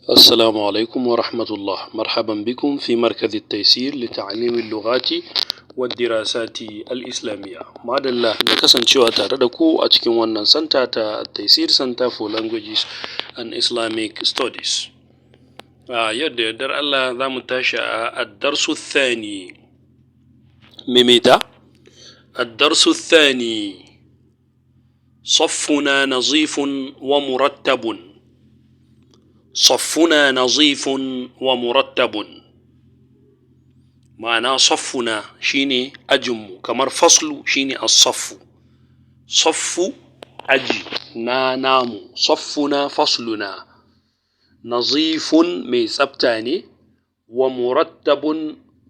السلام عليكم ورحمة الله. مرحبا بكم في مركز التيسير لتعليم اللغات والدراسات الإسلامية. ما دلّا da kasancewa tare da ku a cikin wannan santa ta Taysir Center for Languages and Islamic Studies. Yadda yardar Allah za mu tashi a ad-darsu thani. Mimita ad-darsu thani. صفنا نظيف ومرتب. صفنا نظيف ومرتب. معنى صفنا شيني أجم كمر فصل شيني الصف. صف أجي نام صفنا فصلنا نظيف ميسبتاني ومرتب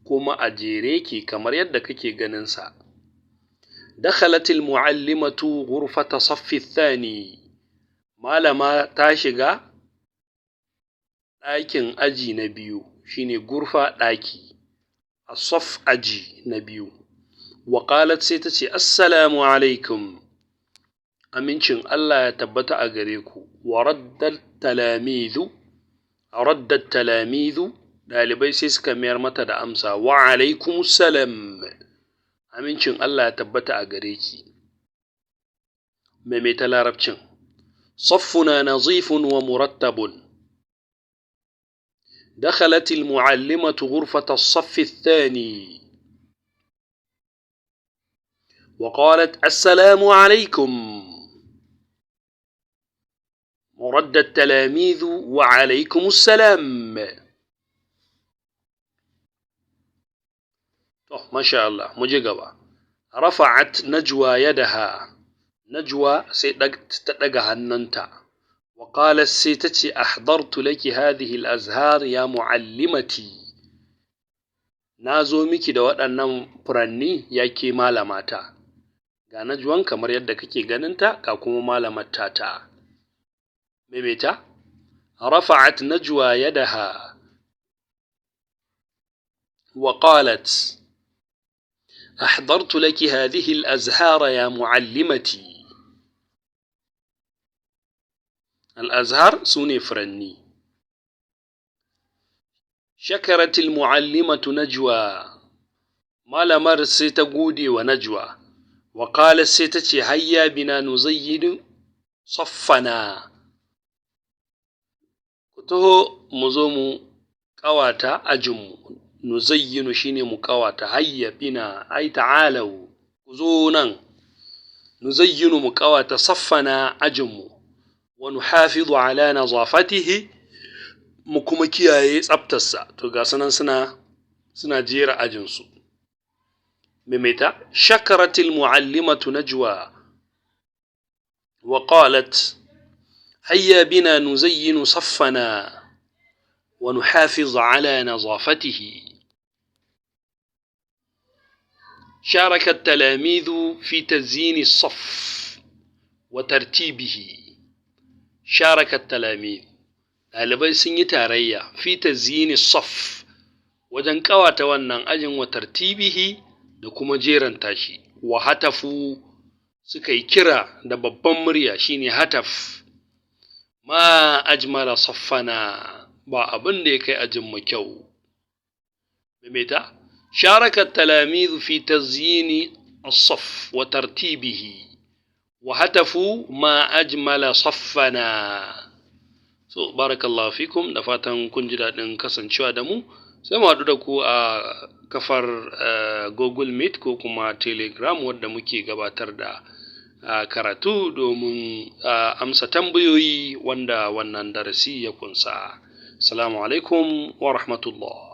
كما أجيريكي كمر يدككي جننسا. دخلت المعلمة غرفة صف الثاني. malama ta shiga ɗakin aji na biyu shine gurfa ɗaki, as-saff aji na biyu. wa qalat sai ta ce assalamu alaikum, amincin Allah ya tabbata a gare ku. wa raddat talamizu ɗalibai sai suka mayar mata da amsa wa alaikumus salam, amincin Allah ya tabbata a gare ki. maimaita larabcin. صفنا نظيف ومرتب. دخلت المعلمة غرفة الصف الثاني وقالت السلام عليكم. ورد التلاميذ وعليكم السلام. ما شاء الله مجيبة. رفعت نجوى يدها. نجوى ستدقها الننتا. وقالت سيتتي أحضرت لك هذه الأزهار يا معلمتي. نازو ميكي da waɗannan furanni yake malamata. Ga Najwan kamar yadda kake ganinta ga kuma malamar tata. maimaita. رفعت نجوى يدها وقالت أحضرت لك هذه الأزهار يا معلمتي. الأزهار سوني فرني. شكرت المعلمة نجوى. malamar sai ta gode wa Najwa. وقالت sai ta ce hayya bina nuzayyin saffana. ku taho mu zo mu ƙawata ajinmu. nuzayyinu shine mu ƙawata. hayya bina ai ta'alau, ku zo nan. nuzayyinu mu ƙawata saffana ajinmu. wa nuhafizu ala nazafatihi, mu kuma kiyaye tsaftarsa. to ga sanan suna jera ajinsu. maimaita. shakaratil muallimatu Najwa wa qalat hayya bina nuzayyinu saffana wa nuhafizu ala nazafatihi. شارك التلاميذ في تزيين الصف وترتيبه. شارك التلاميذ ɗalibai sun yi tarayya fi tazyini saff wajen ƙawata wannan ajin wa tartibihi da kuma jeranta shi. wa hatafu suka yi kira da babban murya shine hataf. ma ajmala saffana, ba abin da ya kai ajin mu kyau. maimaita. شارك التلاميذ في تزيين الصف وترتيبه وهتفوا ما أجمل صفنا. so barakallahu fikum, da fatan kun ji daɗin kasancewa da mu. sai mu haɗu da ku a kafar Google Meet ko kuma Telegram wadda muke gabatar da karatu domin amsa tambayoyi wanda wannan darasi ya kunsa. Assalamu alaikum wa rahmatullah.